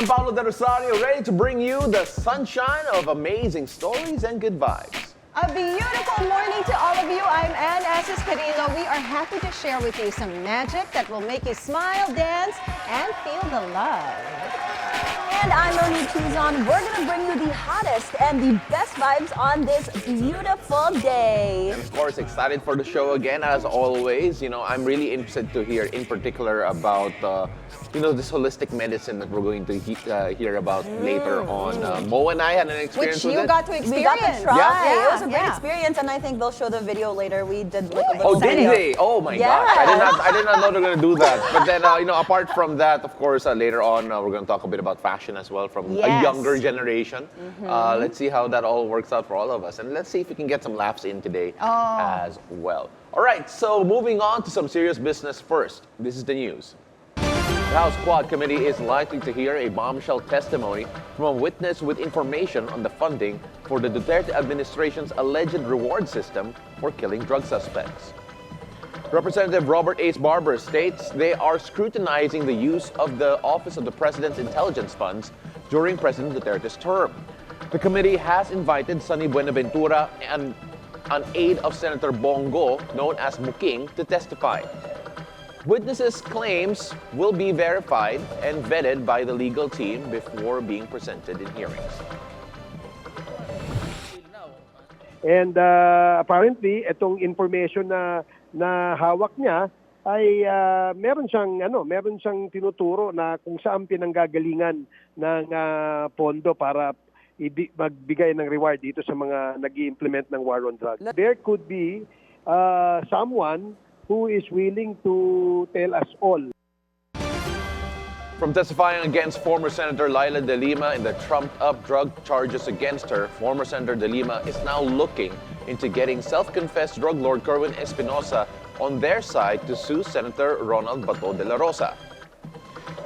I'm Paolo de Rosario, ready to bring you the sunshine of amazing stories and good vibes. A beautiful morning to all of you. I'm Asis-Carilo. We are happy to share with you some magic that will make you smile, dance, and feel the love. And I'm Monique Tuzon. We're going to bring you the hottest and the best vibes on this beautiful day. And of course, excited for the show again, as always. You know, I'm really interested to hear in particular about, this holistic medicine that we're going to hear about later on. Mo and I had an experience Which with you got to experience. We got to try. Yeah. It was a great experience, and I think they'll show the video later. We did like a Oh, little did video. they? Oh my gosh! I did not know they were going to do that. But then, apart from that, of course, later on we're going to talk a bit about fashion as well from a younger generation. Let's see how that all works out for all of us, and let's see if we can get some laughs in today as well. All right, so moving on to some serious business first. This is the news. The House Quad Committee is likely to hear a bombshell testimony from a witness with information on the funding for the Duterte administration's alleged reward system for killing drug suspects. Representative Robert Ace Barber states they are scrutinizing the use of the Office of the President's Intelligence Funds during President Duterte's term. The committee has invited Sonny Buenaventura and an aide of Senator Bongo, known as Muking, to testify. Witnesses' claims will be verified and vetted by the legal team before being presented in hearings. And apparently, itong information na hawak niya ay meron siyang tinuturo na kung saan pinanggagalingan ng pondo para magbigay ng reward dito sa mga nag-i-implement ng war on drugs. There could be someone who is willing to tell us all. From testifying against former Senator Laila De Lima in the trumped-up drug charges against her, former Senator De Lima is now looking into getting self-confessed drug lord Kerwin Espinosa on their side to sue Senator Ronald Bato de la Rosa.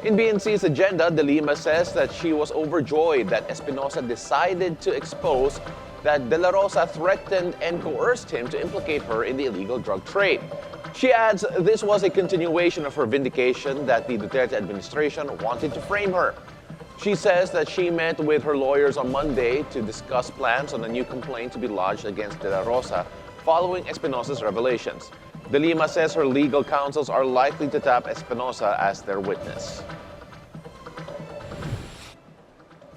In BNC's agenda, De Lima says that she was overjoyed that Espinosa decided to expose that De La Rosa threatened and coerced him to implicate her in the illegal drug trade. She adds this was a continuation of her vindication that the Duterte administration wanted to frame her. She says that she met with her lawyers on Monday to discuss plans on a new complaint to be lodged against De La Rosa following Espinosa's revelations. De Lima says her legal counsels are likely to tap Espinosa as their witness.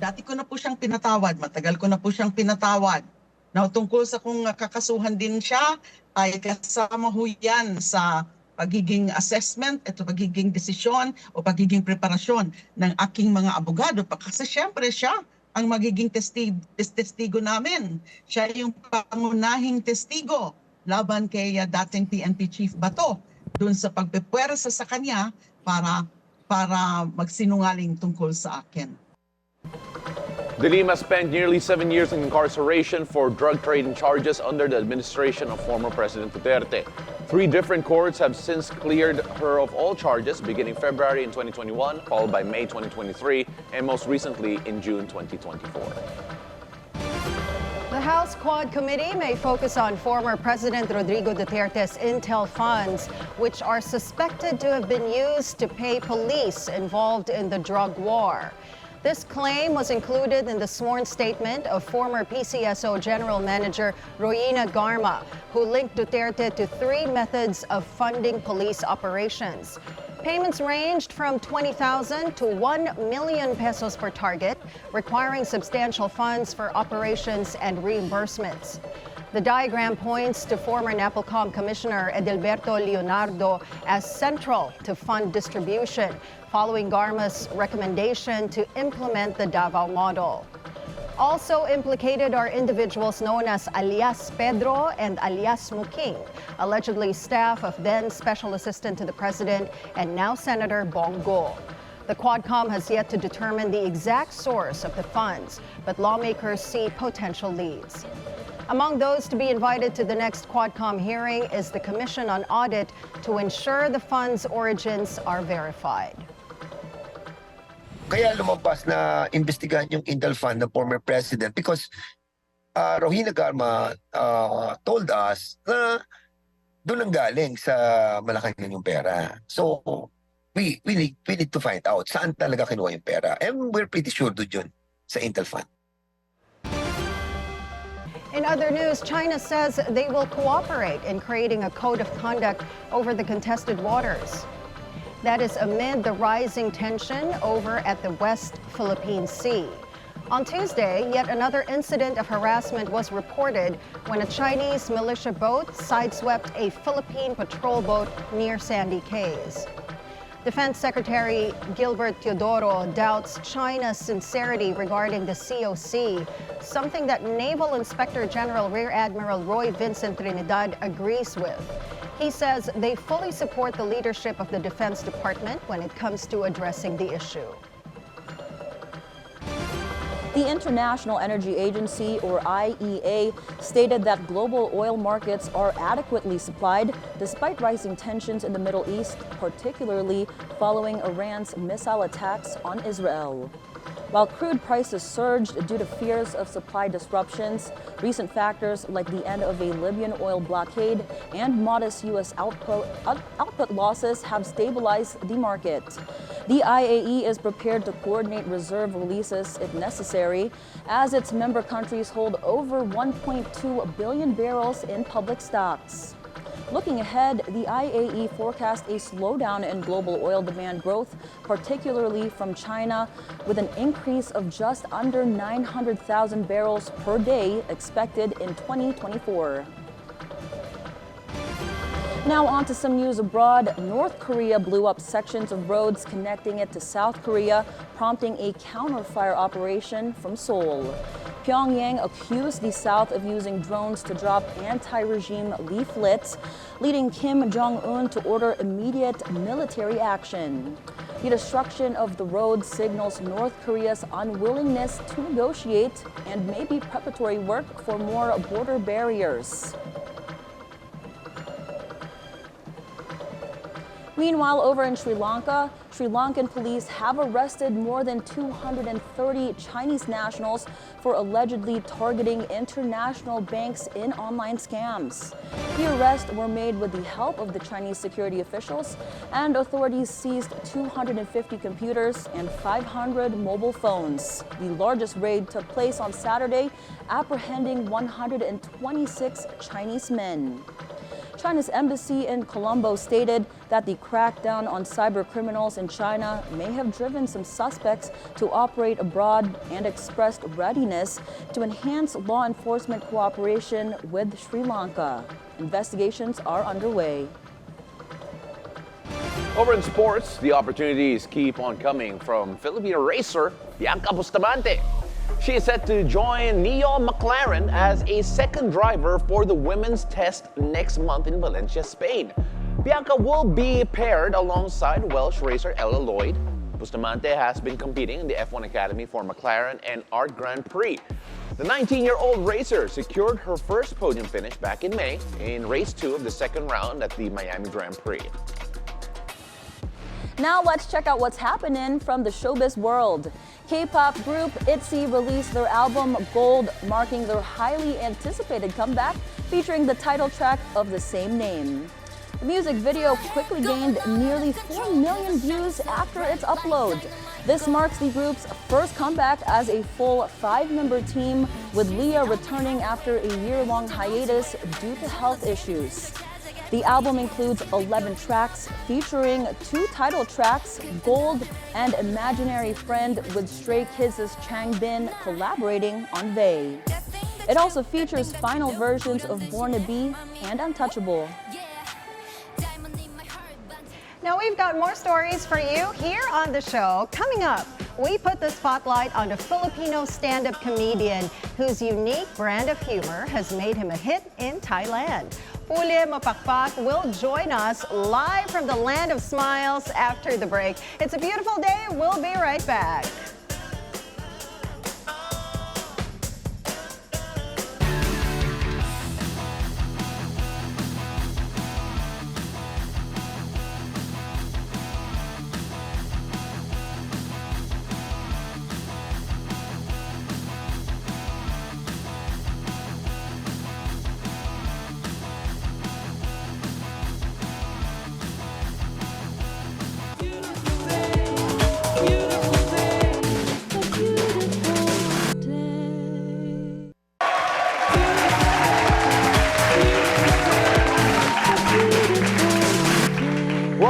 Dati ko na po siyang pinatawad, matagal ko na po siyang pinatawad. Now, tungkol sa kung kakasuhan din siya, ay kasama ho yan sa pagiging assessment, ito pagiging desisyon o pagiging preparasyon ng aking mga abogado. Kasi siyempre siya ang magiging testigo namin. Siya yung pangunahing testigo laban kay dating PNP Chief Bato dun sa pagpepwersa sa kanya para magsinungaling tungkol sa akin. De Lima spent nearly 7 years in incarceration for drug trading charges under the administration of former President Duterte. 3 different courts have since cleared her of all charges, beginning February in 2021, followed by May 2023, and most recently in June 2024. The House Quad Committee may focus on former President Rodrigo Duterte's intel funds, which are suspected to have been used to pay police involved in the drug war. This claim was included in the sworn statement of former PCSO General Manager Royina Garma, who linked Duterte to 3 methods of funding police operations. Payments ranged from 20,000 to 1 million pesos per target, requiring substantial funds for operations and reimbursements. The diagram points to former NAPOLCOM Commissioner Edelberto Leonardo as central to fund distribution, following Garma's recommendation to implement the Davao model. Also implicated are individuals known as alias Pedro and alias Muking, allegedly staff of then Special Assistant to the President and now Senator Bongo. The Quadcom has yet to determine the exact source of the funds, but lawmakers see potential leads. Among those to be invited to the next Quadcom hearing is the Commission on Audit to ensure the funds' origins are verified. Kaya lumabas na investigahan yung Intel Fund ng former president because Rohina Garma told us na doon ang galing sa Malacanang yung pera. So, we need to find out saan talaga kinuha yung pera. And we're pretty sure doon yun sa Intel Fund. In other news, China says they will cooperate in creating a code of conduct over the contested waters. That is amid the rising tension over at the West Philippine Sea. On Tuesday, yet another incident of harassment was reported when a Chinese militia boat sideswept a Philippine patrol boat near Sandy Cays. Defense Secretary Gilbert Teodoro doubts China's sincerity regarding the COC, something that Naval Inspector General Rear Admiral Roy Vincent Trinidad agrees with. He says they fully support the leadership of the Defense Department when it comes to addressing the issue. The International Energy Agency, or IEA, stated that global oil markets are adequately supplied despite rising tensions in the Middle East, particularly following Iran's missile attacks on Israel. While crude prices surged due to fears of supply disruptions, recent factors like the end of a Libyan oil blockade and modest U.S. output losses have stabilized the market. The IAE is prepared to coordinate reserve releases if necessary, as its member countries hold over 1.2 billion barrels in public stocks. Looking ahead, the IAE forecasts a slowdown in global oil demand growth, particularly from China, with an increase of just under 900,000 barrels per day expected in 2024. Now on to some news abroad. North Korea blew up sections of roads connecting it to South Korea, prompting a counter-fire operation from Seoul. Pyongyang accused the South of using drones to drop anti-regime leaflets, leading Kim Jong-un to order immediate military action. The destruction of the road signals North Korea's unwillingness to negotiate and may be preparatory work for more border barriers. Meanwhile, over in Sri Lanka, Sri Lankan police have arrested more than 230 Chinese nationals for allegedly targeting international banks in online scams. The arrests were made with the help of the Chinese security officials, and authorities seized 250 computers and 500 mobile phones. The largest raid took place on Saturday, apprehending 126 Chinese men. China's embassy in Colombo stated that the crackdown on cyber criminals in China may have driven some suspects to operate abroad and expressed readiness to enhance law enforcement cooperation with Sri Lanka. Investigations are underway. Over in sports, the opportunities keep on coming from Filipino racer Bianca Bustamante. She is set to join Neo McLaren as a second driver for the women's test next month in Valencia, Spain. Bianca will be paired alongside Welsh racer Ella Lloyd. Bustamante has been competing in the F1 Academy for McLaren and Art Grand Prix. The 19-year-old racer secured her first podium finish back in May in race 2 of the second round at the Miami Grand Prix. Now let's check out what's happening from the showbiz world. K-pop group ITZY released their album Gold, marking their highly anticipated comeback, featuring the title track of the same name. The music video quickly gained nearly 4 million views after its upload. This marks the group's first comeback as a full 5-member team, with Leah returning after a year-long hiatus due to health issues. The album includes 11 tracks, featuring 2 title tracks, Gold and Imaginary Friend, with Stray Kids' Changbin collaborating on Vey. It also features final versions of Born to Be and Untouchable. Now we've got more stories for you here on the show. Coming up, we put the spotlight on a Filipino stand-up comedian whose unique brand of humor has made him a hit in Thailand. Pule Mapakpak will join us live from the land of smiles after the break. It's a beautiful day. We'll be right back.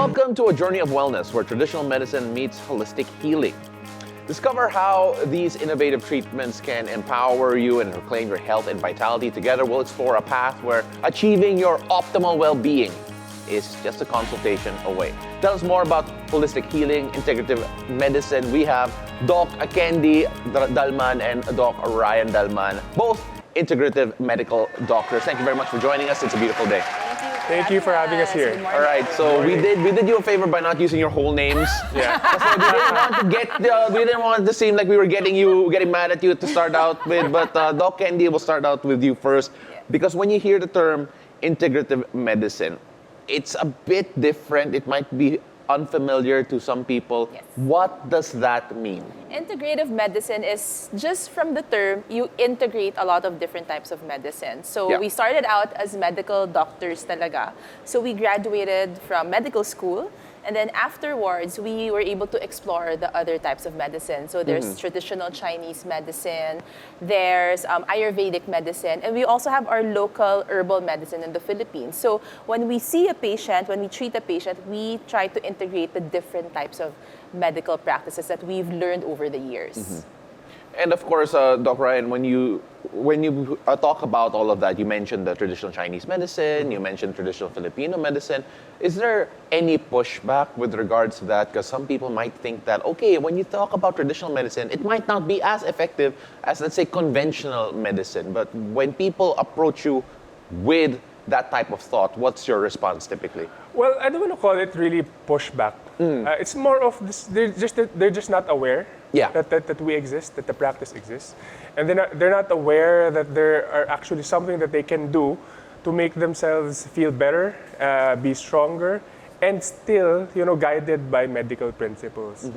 Welcome to a journey of wellness where traditional medicine meets holistic healing. Discover how these innovative treatments can empower you and reclaim your health and vitality. Together, we'll explore a path where achieving your optimal well-being is just a consultation away. Tell us more about holistic healing, integrative medicine. We have Doc Candy Dalman and Doc Ryan Dalman, both integrative medical doctors. Thank you very much for joining us. It's a beautiful day. Thank you for having us here. All right, so we did you a favor by not using your whole names. Yeah. We didn't want it to seem like we were getting mad at you to start out with. But Doc Candy, we'll start out with you first, because when you hear the term integrative medicine, it's a bit different. It might be unfamiliar to some people. Yes. What does that mean? Integrative medicine is just from the term, you integrate a lot of different types of medicine. So we started out as medical doctors talaga. So we graduated from medical school, and then afterwards, we were able to explore the other types of medicine. So there's traditional Chinese medicine, there's Ayurvedic medicine, and we also have our local herbal medicine in the Philippines. So when we see a patient, when we treat a patient, we try to integrate the different types of medical practices that we've learned over the years. And of course, Doc Ryan, when you talk about all of that, you mentioned the traditional Chinese medicine, you mentioned traditional Filipino medicine. Is there any pushback with regards to that? Because some people might think that, okay, when you talk about traditional medicine, it might not be as effective as, let's say, conventional medicine. But when people approach you with that type of thought, what's your response typically? Well, I don't want to call it really pushback. It's more of this, they're just not aware that we exist, that the practice exists. And they're not aware that there are actually something that they can do to make themselves feel better, be stronger, and still, guided by medical principles.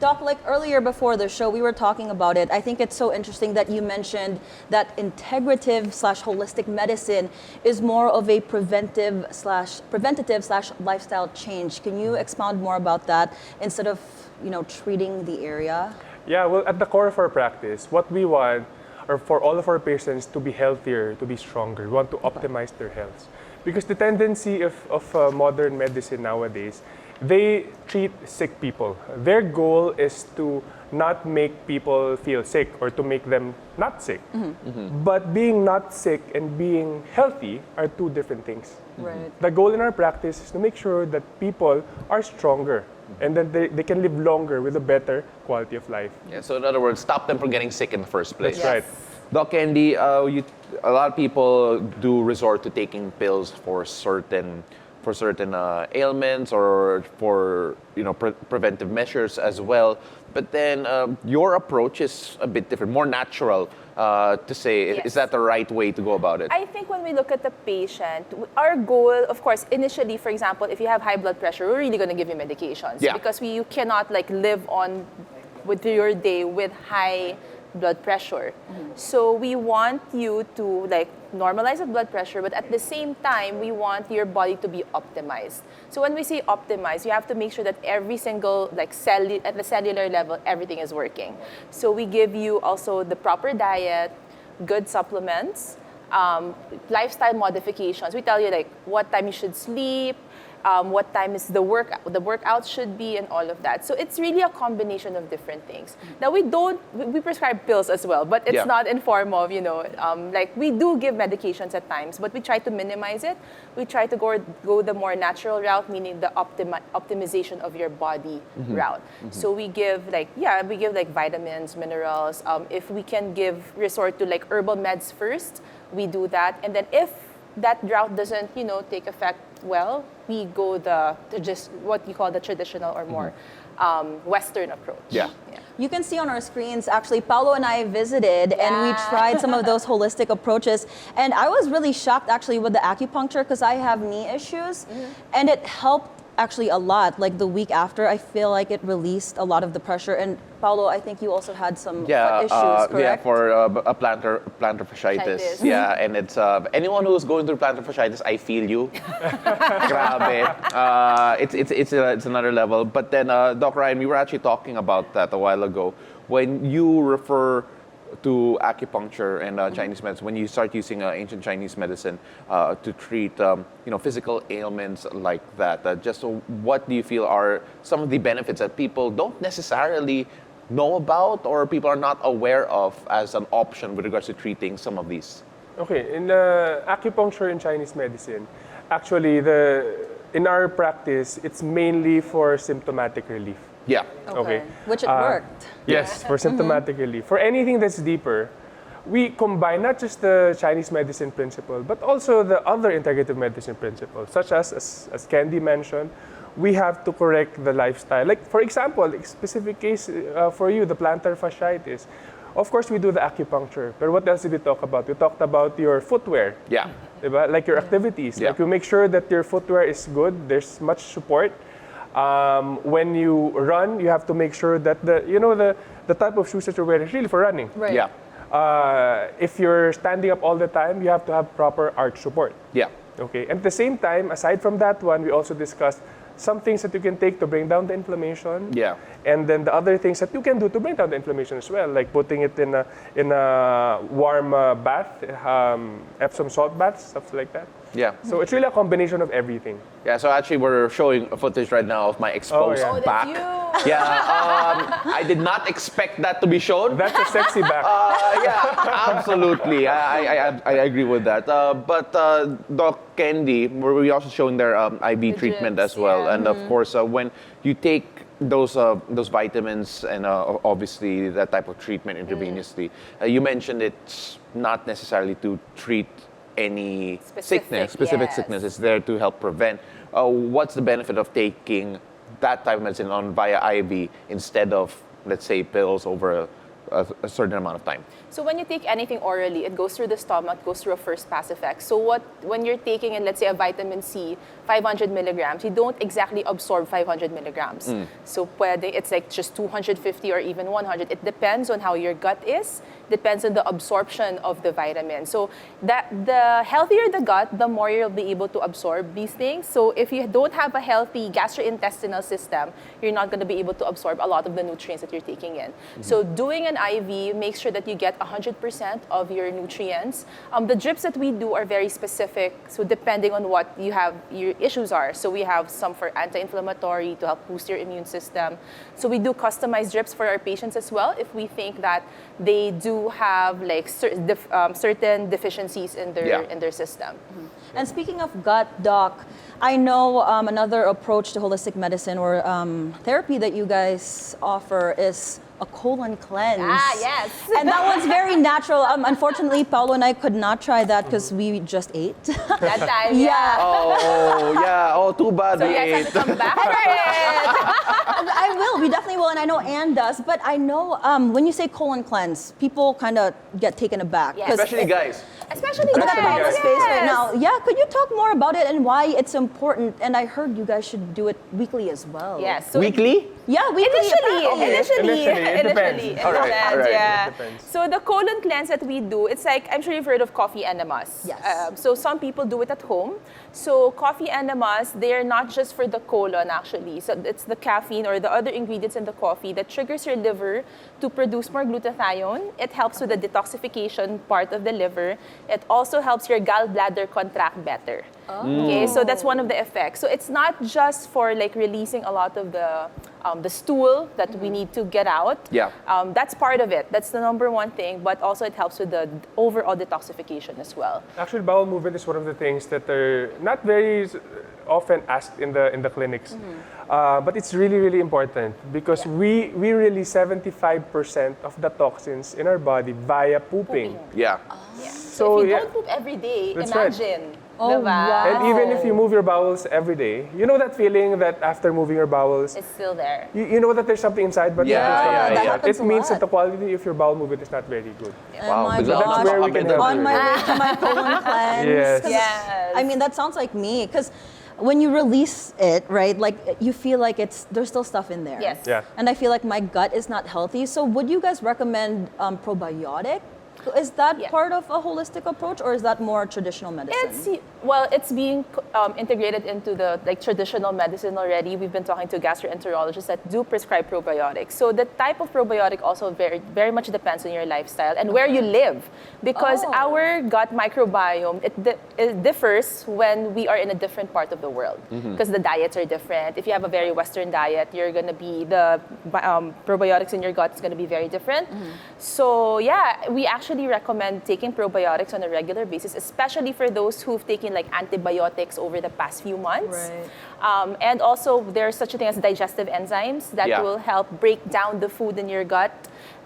Doc, like earlier before the show, we were talking about it. I think it's so interesting that you mentioned that integrative / holistic medicine is more of a preventative / lifestyle change. Can you expound more about that instead of, treating the area? Yeah, well, at the core of our practice, what we want are for all of our patients to be healthier, to be stronger. We want to optimize their health. Because the tendency of modern medicine nowadays, they treat sick people. Their goal is to not make people feel sick or to make them not sick. But being not sick and being healthy are two different things. Right. The goal in our practice is to make sure that people are stronger and that they can live longer with a better quality of life. Yeah, so in other words, stop them from getting sick in the first place. That's right. Doc Candy, a lot of people do resort to taking pills for certain ailments or for preventive measures as well. But then your approach is a bit different, more natural to say. Yes. Is that the right way to go about it? I think when we look at the patient, our goal, of course, initially, for example, if you have high blood pressure, we're really going to give you medications because you cannot live on with your day with high blood pressure. So we want you to normalize the blood pressure, but at the same time, we want your body to be optimized. So when we say optimized, you have to make sure that every single cell at the cellular level, everything is working. So we give you also the proper diet, good supplements, lifestyle modifications. We tell you what time you should sleep, what time is the workout should be, and all of that. So it's really a combination of different things. Now we prescribe pills as well, but it's not in form of, we do give medications at times, but we try to minimize it. We try to go the more natural route, meaning the optimization of your body route. So we give vitamins, minerals. If we can resort to herbal meds first, we do that. And then if that route doesn't, take effect well, we go just what you call the traditional or more Western approach. Yeah. You can see on our screens, actually, Paolo and I visited and we tried some of those holistic approaches. And I was really shocked actually with the acupuncture because I have knee issues and it helped actually a lot. The week after, I feel like it released a lot of the pressure. And Paolo, I think you also had some foot issues, correct? Yeah, for a plantar fasciitis. Yeah, and it's anyone who's going through plantar fasciitis, I feel you. Grabe. It's another level. But then, Doc Ryan, we were actually talking about that a while ago. When you refer to acupuncture and Chinese medicine, when you start using ancient Chinese medicine to treat physical ailments like that, just what do you feel are some of the benefits that people don't necessarily know about or people are not aware of as an option with regards to treating some of these? Okay, in acupuncture in Chinese medicine, actually in our practice, it's mainly for symptomatic relief. Yeah. Okay. Which it worked. Yes, for symptomatic relief. For anything that's deeper, we combine not just the Chinese medicine principle, but also the other integrative medicine principles, such as Candy mentioned, we have to correct the lifestyle. Like, for example, a specific case for you, the plantar fasciitis. Of course, we do the acupuncture, but what else did we talk about? We talked about your footwear. Yeah. Diba? Like your activities. Yeah. Like you make sure that your footwear is good, there's much support. When you run, you have to make sure that the type of shoes that you're wearing is really for running. Right. Yeah. If you're standing up all the time, you have to have proper arch support. Yeah. Okay. And at the same time, aside from that one, we also discussed some things that you can take to bring down the inflammation. Yeah. And then the other things that you can do to bring down the inflammation as well, like putting it in a warm bath, Epsom salt baths, stuff like that. Yeah. So it's really a combination of everything. Yeah, so actually we're showing footage right now of my exposed yeah. back. Yeah, I did not expect that to be shown. That's a sexy back. Yeah, absolutely. I agree with that. But Doc Candy, we're also showing their IV treatment drips, as well. yeah. And of course, when you take those vitamins and obviously that type of treatment intravenously, you mentioned it's not necessarily to treat any specific yes. sickness. It's there to help prevent. What's the benefit of taking that type of medicine on via IV instead of, let's say, pills over a certain amount of time? So when you take anything orally, it goes through the stomach, goes through a first pass effect. So when you're taking in, let's say, a vitamin C, 500 milligrams, you don't exactly absorb 500 milligrams. So it's like just 250 or even 100. It depends on how your gut is, depends on the absorption of the vitamin. So the healthier the gut, the more you'll be able to absorb these things. So if you don't have a healthy gastrointestinal system, you're not going to be able to absorb a lot of the nutrients that you're taking in. So doing an IV makes sure that you get 100% of your nutrients. The drips that we do are very specific, so depending on what your issues are. So we have some for anti-inflammatory to help boost your immune system. So we do customized drips for our patients as well if we think that they do have like certain deficiencies in their system. And speaking of gut, Doc, I know another approach to holistic medicine or therapy that you guys offer is a colon cleanse. Yes. And that one's very natural. Unfortunately, Paolo and I could not try that because we just ate. That time, Yeah. Oh, yeah. Oh, too bad So we you guys have ate. to come back for it. I will. We definitely will. And I know Anne does. But I know when you say colon cleanse, people kind of get taken aback. Yes. 'Cause Especially guys. Especially Look at guys. Paolo's face right Yes. now. Yeah, could you talk more about it and why it's important? And I heard you guys should do it weekly as well. Yes. So Weekly? Yeah, weekly. Initially, it depends. It All right, depends, all right. yeah. It depends. So the colon cleanse that we do, it's like, I'm sure you've heard of coffee enemas. Yes. So some people do it at home. So coffee enemas, they're not just for the colon actually. So it's the caffeine or the other ingredients in the coffee that triggers your liver to produce more glutathione. It helps with the detoxification part of the liver. It also helps your gallbladder contract better. Okay, so that's one of the effects. So it's not just for like releasing a lot of the stool that we need to get out. Yeah. That's part of it. That's the number one thing. But also it helps with the overall detoxification as well. Actually, bowel movement is one of the things that are not very often asked in the clinics. But it's really, really important because we release 75% of the toxins in our body via pooping. Yeah. So if you don't poop every day, That's imagine. Oh, diba? wow. And even if you move your bowels every day, you know that feeling that after moving your bowels, It's still there. you know that there's something inside, but Yeah, there's something yeah, that outside. happens It a means lot. that the quality of your bowel movement is not very good. Oh Wow, my bigla gosh. akong where we up can and help On down. my way to my colon cleanse. Yes. 'Cause Yes. I mean, that sounds like me because when you release it, right, like you feel like there's still stuff in there. Yes. Yeah. And I feel like my gut is not healthy. So would you guys recommend probiotic? Is that Yeah. part of a holistic approach, or is that more traditional medicine? It's being integrated into the traditional medicine already. We've been talking to gastroenterologists that do prescribe probiotics. So the type of probiotic also very much depends on your lifestyle and where you live, because our gut microbiome it differs when we are in a different part of the world, because the diets are different. If you have a very Western diet, you're gonna be the probiotics in your gut is gonna be very different. So yeah, we actually recommend taking probiotics on a regular basis, especially for those who've taken like antibiotics over the past few months. Right. And also there's such a thing as digestive enzymes that will help break down the food in your gut,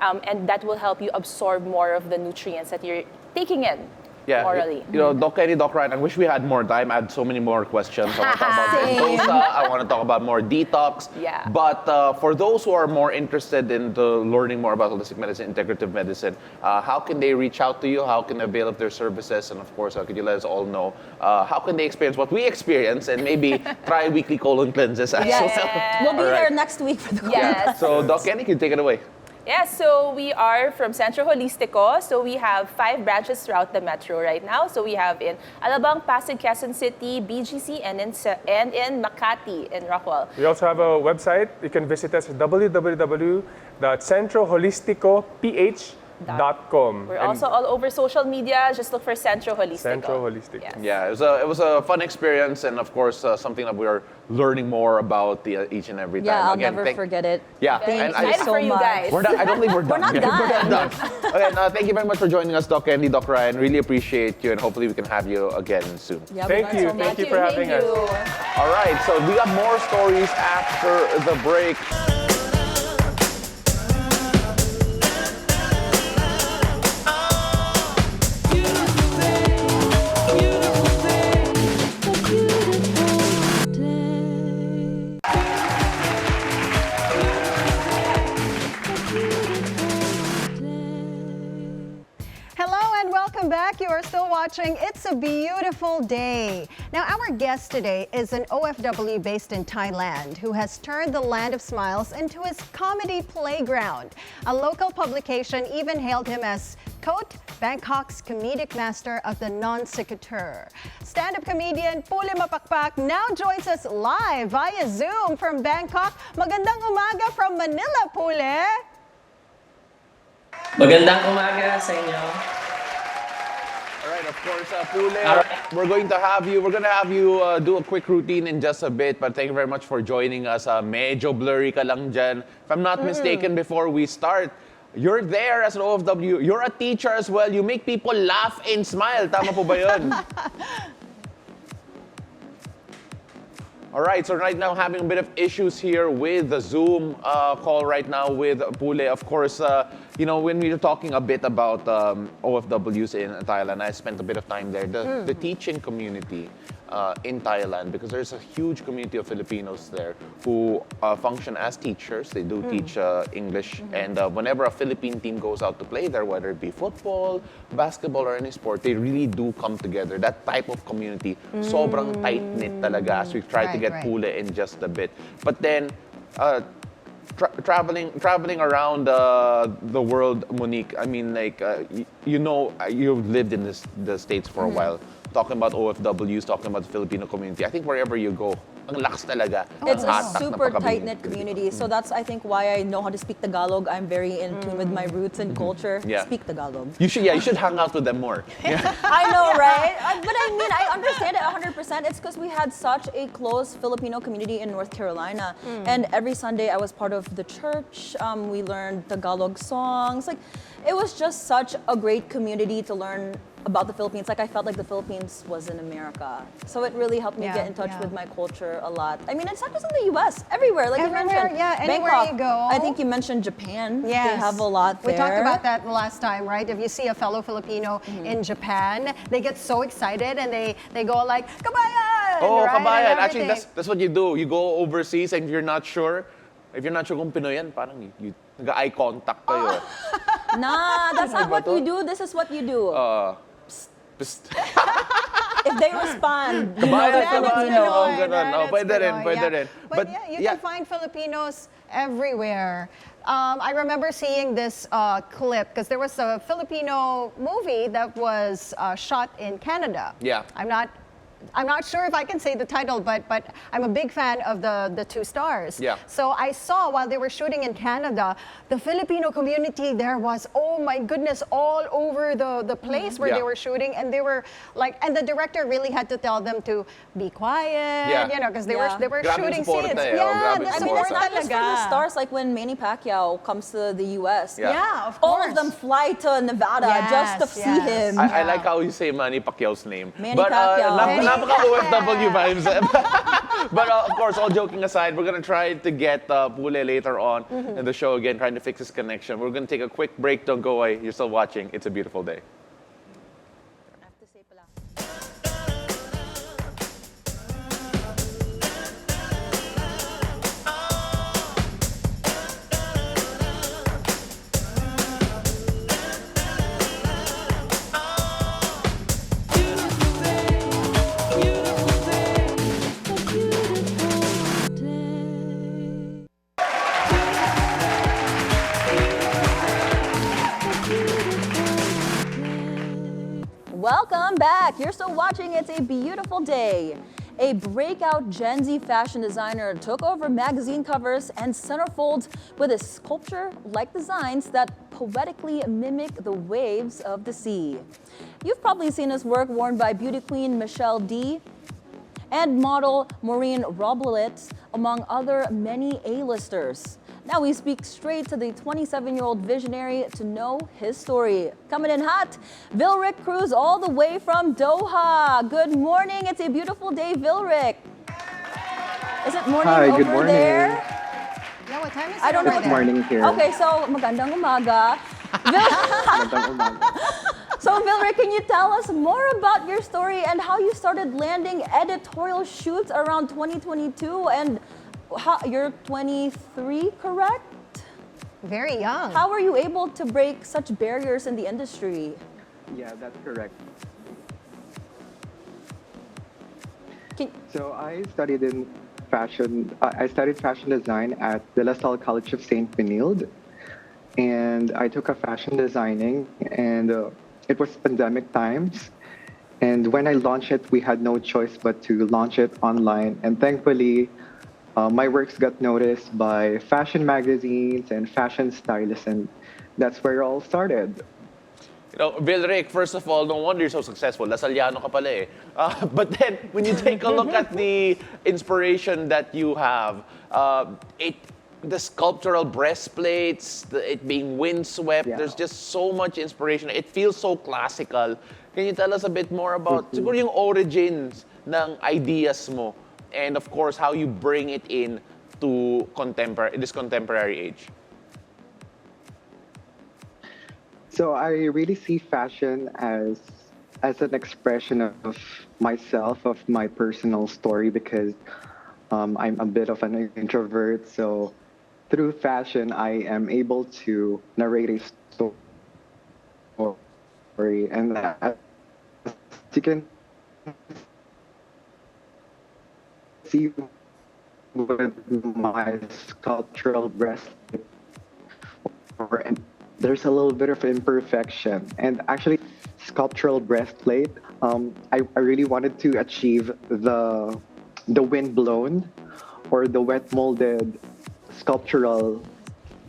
and that will help you absorb more of the nutrients that you're taking in. Yeah, orally. you know, Doc Kenny, Doc Ryan, I wish we had more time. I had so many more questions. I want to talk about Same. Dosa. I want to talk about more detox. Yeah. But for those who are more interested in learning more about holistic medicine, integrative medicine, how can they reach out to you? How can they avail of their services? And of course, could you let us all know how can they experience what we experience and maybe try weekly colon cleanses as Yes. well? We'll be All there right. next week for the Yes. So Doc Kenny, can you take it away? Yeah, so we are from Centro Holistico. So we have 5 branches throughout the metro right now. So we have in Alabang, Pasig, Quezon City, BGC, and in Makati, in Rockwell. We also have a website. You can visit us at www.centroholisticoph.com. We're also all over social media. Just look for Centro Holistico. Centro Holistico. Yes. Yeah, it was a fun experience, and of course something that we're learning more about each and every time. Yeah, I'll Again, never forget it. Yeah, Thank and you Excited so for you much. guys. I don't think we're done. We're not yet. done. We're not done. Okay, thank you very much for joining us, Doc Andy, Doc Ryan. Really appreciate you, and hopefully we can have you again soon. Yeah, Thank we you. learned so Thank much. you for having us. All right, so we got more stories after the break. Hello and welcome back. You are still watching It's a Beautiful Day. Now, our guest today is an OFW based in Thailand who has turned the Land of Smiles into his comedy playground. A local publication even hailed him as quote, Bangkok's comedic master of the non sequitur. Stand-up comedian Pule Mapakpak now joins us live via Zoom from Bangkok. Magandang umaga from Manila, Pule. Magandang umaga sa inyo. All right, of course, Pule, we're going to have you do a quick routine in just a bit, but thank you very much for joining us. Medyo blurry ka lang dyan. If I'm not mistaken, before we start, you're there as an OFW. You're a teacher as well. You make people laugh and smile. Tama po ba yun? All right, so right now having a bit of issues here with the Zoom call right now with Pule. Of course, you know, when we were talking a bit about OFWs in Thailand, I spent a bit of time there. The teaching community in Thailand, because there's a huge community of Filipinos there who function as teachers. They do teach English, and whenever a Philippine team goes out to play there, whether it be football, basketball, or any sport, they really do come together. That type of community, sobrang tight-knit talaga, as we try to get Pule in just a bit. But then, traveling around the world, Monique, I mean, like, you know, you've lived in the States for a while. Talking about OFWs, talking about the Filipino community. I think wherever you go, ang lakas talaga. It's Ang a hatak na super pagkabiling. tight-knit community. So that's, I think, why I know how to speak Tagalog. I'm very in tune with my roots and culture. Yeah. Speak Tagalog. You should hang out with them more. I know, right? But I mean, I understand it 100%. It's because we had such a close Filipino community in North Carolina. And every Sunday I was part of the church. We learned Tagalog songs. Like, it was just such a great community to learn about the Philippines. Like, I felt like the Philippines was in America. So it really helped me get in touch with my culture a lot. I mean, it's not just in the US, everywhere. Like Everywhere, you mentioned, yeah, anywhere Bangkok. you go. I think you mentioned Japan. Yes. They have a lot there. We talked about that last time, right? If you see a fellow Filipino in Japan, they get so excited and they go like, kabayan! Oh, right? kabayan. And Actually, everything. that's what you do. You go overseas and if you're not sure kung Pinoy yan, parang you nag-eye contact kayo. Nah, that's not what you do. This is what you do. Psst. If they respond, you know Kabayan, they're kabayan. Filipino. Oo, ganun. Right? Oh, It's pwede rin, Pinoy, pwede yeah. rin. But yeah, you can find Filipinos everywhere. I remember seeing this clip because there was a Filipino movie that was shot in Canada. Yeah. I'm not sure if I can say the title, but I'm a big fan of the two stars. Yeah. So I saw while they were shooting in Canada, the Filipino community there was, oh my goodness, all over the place where Yeah. they were shooting, and they were like, and the director really had to tell them to be quiet, Yeah. you know, because they Yeah. were Grabe shooting suporta scenes. eh, oh, Yeah, grabe the I mean, support it's not just for the talaga. stars, like when Manny Pacquiao comes to the U.S. Yeah. Yeah, of All course. of them fly to Nevada just to Yes, see yes. him. I like how you say Manny Pacquiao's name. Manny Pacquiao. Manny napaka-OFW vibes. But of course, all joking aside, we're going to try to get Pule later on in the show again, trying to fix his connection. We're going to take a quick break. Don't go away. You're still watching. It's a beautiful day. Welcome back. You're still watching It's a Beautiful Day. A breakout Gen Z fashion designer took over magazine covers and centerfolds with his sculpture-like designs that poetically mimic the waves of the sea. You've probably seen his work worn by beauty queen Michele Dee and model Maureen Wroblewitz, among other many A-listers. Now we speak straight to the 27-year-old visionary to know his story. Coming in hot, Vilrick Cruz all the way from Doha. Good morning. It's a beautiful day, Vilrick. Is it morning Hi, over good morning. there? Yeah, what time is it? I don't know. over Good there? morning here. Okay, so magandang umaga. Magandang umaga. So Vilrick, can you tell us more about your story and how you started landing editorial shoots around 2022 and you're 23, correct? Very young. How were you able to break such barriers in the industry? Yeah, that's correct. Can, So I studied in fashion. I studied fashion design at De La Salle College of St. Benilde, and I took a fashion designing, and it was pandemic times. And when I launched it, we had no choice but to launch it online. And thankfully, my works got noticed by fashion magazines and fashion stylists, and that's where it all started. You know, Vilrick, first of all, no wonder you're so successful. Lasaliano ka pala eh. But then, when you take a look at the inspiration that you have, the sculptural breastplates, it being windswept, Yeah. there's just so much inspiration. It feels so classical. Can you tell us a bit more about siguro yung origins ng ideas mo, and of course, how you bring it in to this contemporary age? So I really see fashion as an expression of myself, of my personal story, because I'm a bit of an introvert. So through fashion, I am able to narrate a story, and as you can see with my sculptural breastplate, there's a little bit of imperfection. And actually, sculptural breastplate, I really wanted to achieve the wind-blown or the wet-molded sculptural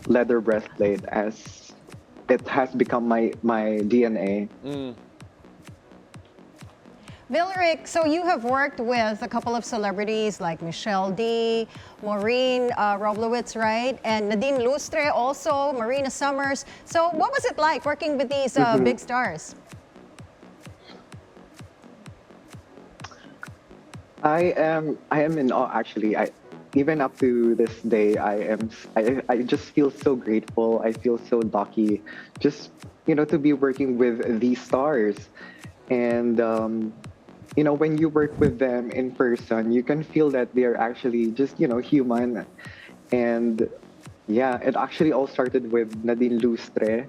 leather breastplate, as it has become my DNA. Vilrick, so you have worked with a couple of celebrities like Michele Dee, Maureen Wroblewitz, right? And Nadine Lustre also, Marina Summers. So what was it like working with these big stars? I am in awe, actually. Even up to this day, I just feel so grateful. I feel so lucky, just to be working with these stars. And when you work with them in person, you can feel that they're actually just human. And yeah, it actually all started with Nadine Lustre.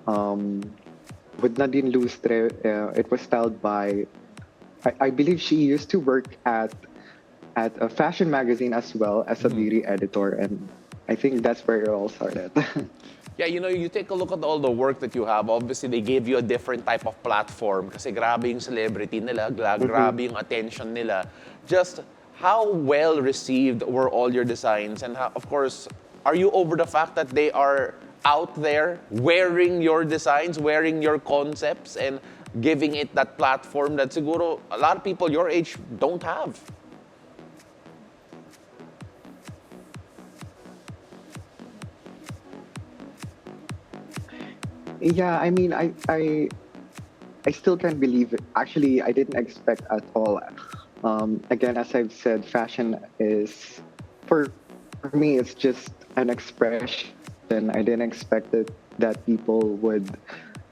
With Nadine Lustre, it was styled by, I believe she used to work at a fashion magazine as well as a beauty editor, I think that's where it all started. Yeah, you take a look at all the work that you have. Obviously, they gave you a different type of platform kasi grabe yung celebrity nila, grabe yung attention nila. Just how well received were all your designs? And how, of course, are you over the fact that they are out there wearing your designs, wearing your concepts, and giving it that platform that siguro a lot of people your age don't have? Yeah, I mean, I still can't believe it. Actually, I didn't expect at all. Again, as I've said, fashion is, for me, it's just an expression. I didn't expect it that people would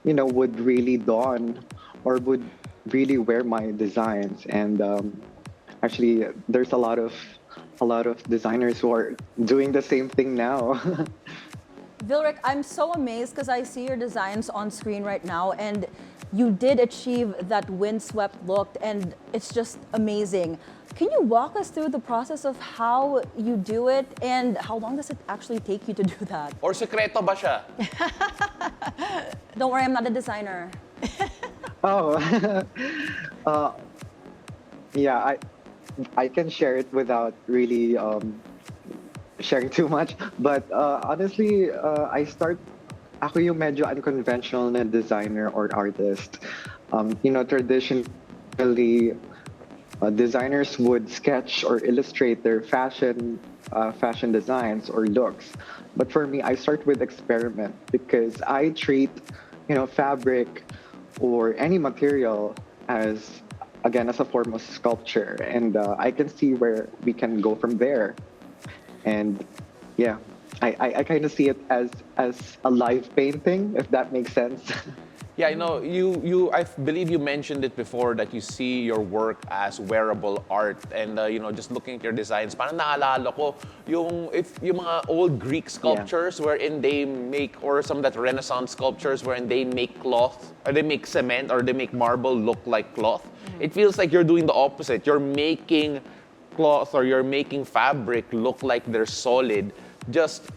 really don or would really wear my designs. And actually, there's a lot of designers who are doing the same thing now. Vilrick, I'm so amazed because I see your designs on screen right now, and you did achieve that windswept look, and it's just amazing. Can you walk us through the process of how you do it, and how long does it actually take you to do that? Or sekreto ba siya? Don't worry, I'm not a designer. Oh, yeah, I can share it without really sharing too much. But honestly, ako yung medyo unconventional na designer or artist. Traditionally, designers would sketch or illustrate their fashion designs or looks. But for me, I start with experiment because I treat, fabric or any material as a form of sculpture, and I can see where we can go from there. And yeah, I kind of see it as a live painting, if that makes sense. Yeah, I believe you mentioned it before that you see your work as wearable art, and just looking at your designs, parang naalala ko yung mga old Greek sculptures wherein they make, or some of that Renaissance sculptures wherein they make cloth, or they make cement, or they make marble look like cloth. It feels like you're doing the opposite. You're making cloth or you're making fabric look like they're solid. Just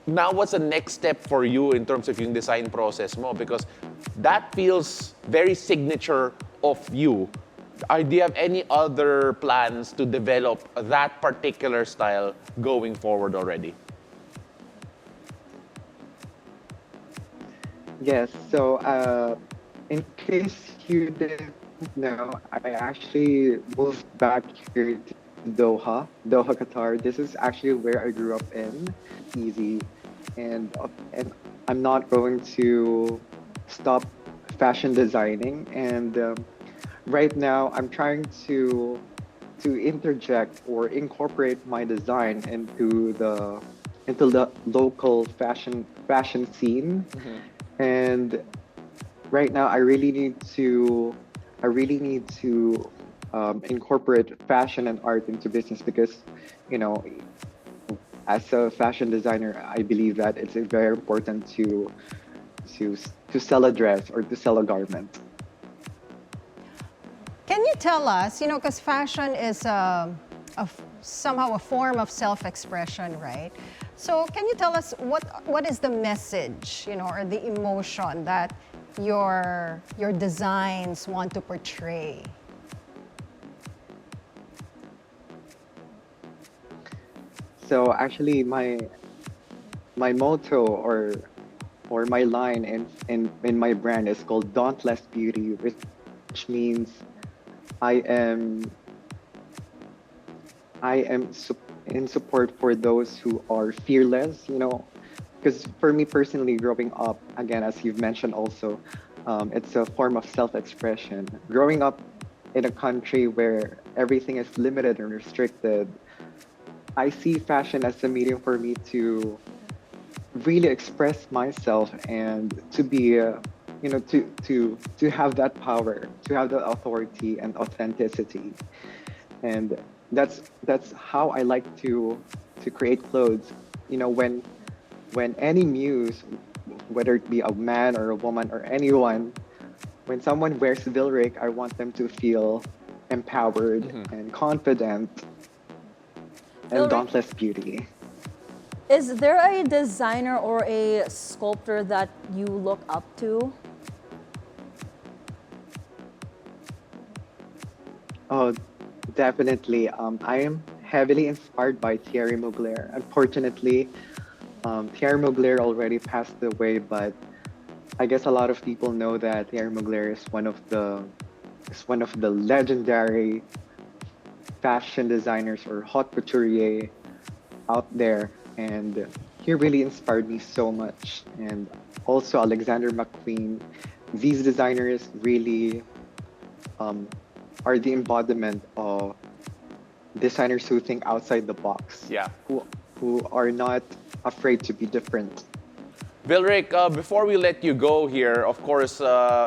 now, what's the next step for you in terms of yung design process mo? Because that feels very signature of you. Do you have any other plans to develop that particular style going forward already? Yes, so in case you didn't know, I actually moved back here to Doha, Qatar. This is actually where I grew up in. Easy. And I'm not going to stop fashion designing. And right now, I'm trying to interject or incorporate my design into the local fashion scene. Mm-hmm. And right now, I really need to incorporate fashion and art into business because, as a fashion designer, I believe that it's very important to sell a dress or to sell a garment. Can you tell us, because fashion is somehow a form of self-expression, right? So can you tell us what is the message, or the emotion that your designs want to portray? So actually, my motto or my line in my brand is called Dauntless Beauty, which means I am in support for those who are fearless. Because for me personally, growing up, again, as you've mentioned also, it's a form of self-expression. Growing up in a country where everything is limited and restricted, I see fashion as a medium for me to really express myself and to be, to have that power, to have the authority and authenticity. And that's how I like to create clothes. When any muse, whether it be a man or a woman or anyone, when someone wears Vilrick, I want them to feel empowered and confident and dauntless beauty. Is there a designer or a sculptor that you look up to? Oh, definitely. I am heavily inspired by Thierry Mugler. Unfortunately, Thierry Mugler already passed away, but I guess a lot of people know that Thierry Mugler is one of the legendary fashion designers or haute couturier out there, and he really inspired me so much. And also Alexander McQueen. These designers really are the embodiment of designers who think outside the box. Yeah. Who are not afraid to be different. Vilrick, before we let you go here, of course,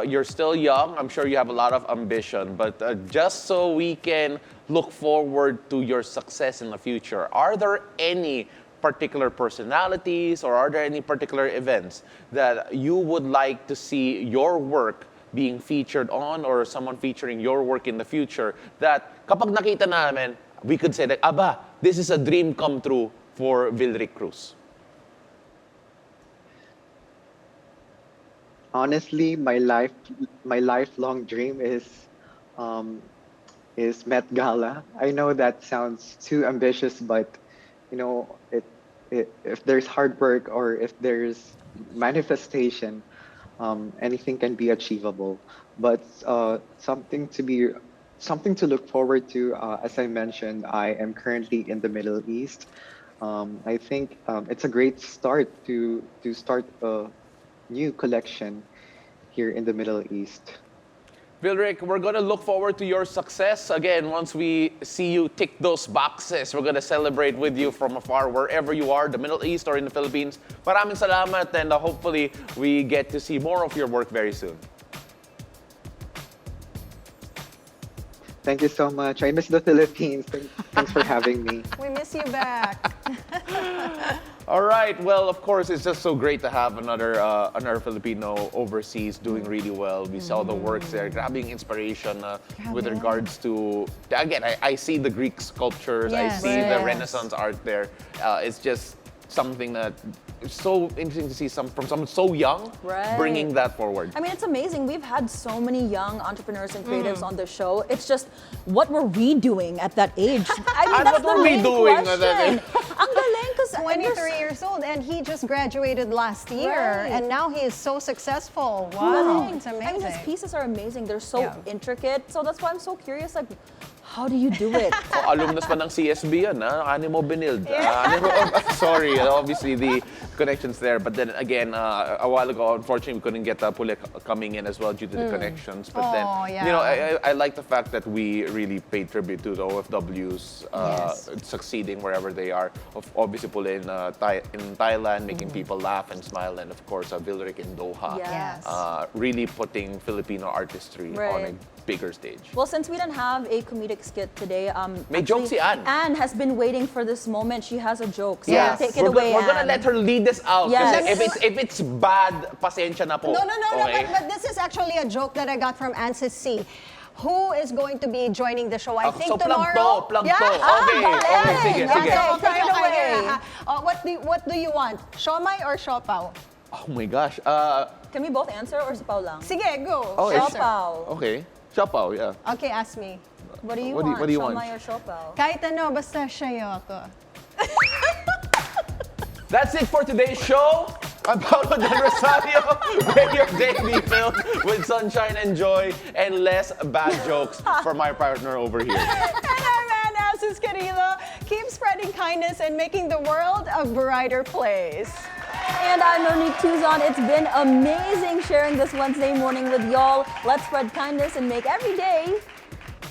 you're still young. I'm sure you have a lot of ambition, but just so we can look forward to your success in the future, are there any particular personalities or are there any particular events that you would like to see your work being featured on, or someone featuring your work in the future, that kapag nakita namin, we could say that, aba, this is a dream come true for Vilrick Cruz? Honestly, my lifelong dream is Met Gala. I know that sounds too ambitious, but you know, if there's hard work or if there's manifestation, anything can be achievable. But something to look forward to. As I mentioned, I am currently in the Middle East. I think it's a great start to start a new collection here in the Middle East. Vilrick, we're going to look forward to your success. Again, once we see you tick those boxes, we're going to celebrate with you from afar, wherever you are, the Middle East or in the Philippines. Maraming salamat, and hopefully we get to see more of your work very soon. Thank you so much. I miss the Philippines. Thanks for having me. We miss you back. All right. Well, of course, it's just so great to have another Filipino overseas doing really well. We saw the works there, grabbing inspiration with regards to, again, I see the Greek sculptures, Yes. I see the Renaissance art there. It's just something that is so interesting to see from someone so young bringing that forward. I mean, it's amazing. We've had so many young entrepreneurs and creatives on the show. It's just, what were we doing at that age? I mean, that's what were we doing at that age? Ang galing, 'cause 23 years old, and he just graduated last year, Right. and now he is so successful. Wow, it's amazing. I mean, his pieces are amazing. They're so intricate. So that's why I'm so curious, like, how do you do it? Oh, alumnus pa ng CSB yan, Animo Benild. Sorry, obviously the connections there. But then again, a while ago, unfortunately, we couldn't get Pule coming in as well due to the connections. But then, you know, I like the fact that we really paid tribute to the OFWs succeeding wherever they are. Obviously, Pule in Thailand, making people laugh and smile. And of course, Vilrick in Doha. Yes. Really putting Filipino artistry on a bigger stage. Well, since we don't have a comedic skit today, May joke si Ann. Ann has been waiting for this moment. She has a joke. So Yeah. take it away, We're gonna Ann. let her lead this out. Yes. Kasi if it's bad, pasensya na po. No, Okay? but this is actually a joke that I got from Asis-Carilo. Who is going to be joining the show? I think so tomorrow. plug to. Okay, sige. Take it away. What do you want? Siomai or siopaw? Oh my gosh. Can we both answer or sapaw lang? Sige, go. Oh, Answer. Siopaw. Okay. Siopaw, yeah. Okay, ask me. What do you What do you- want? what do you want? Siomai or siopaw? Kahit ano, basta siya ako. That's it for today's show. I'm Paolo and Rosario. May your day be filled with sunshine and joy and less bad jokes for my partner over here. And our man, Asis-Carilo, keep spreading kindness and making the world a brighter place. And I'm Monique Tuzon. It's been amazing sharing this Wednesday morning with y'all. Let's spread kindness and make every day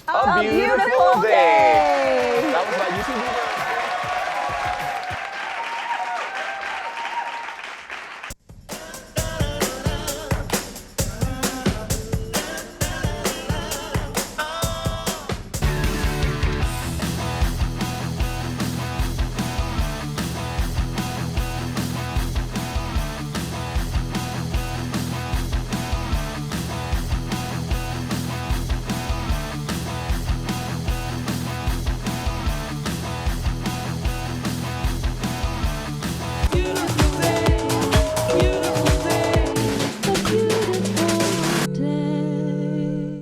A beautiful day. day. That was my YouTube video.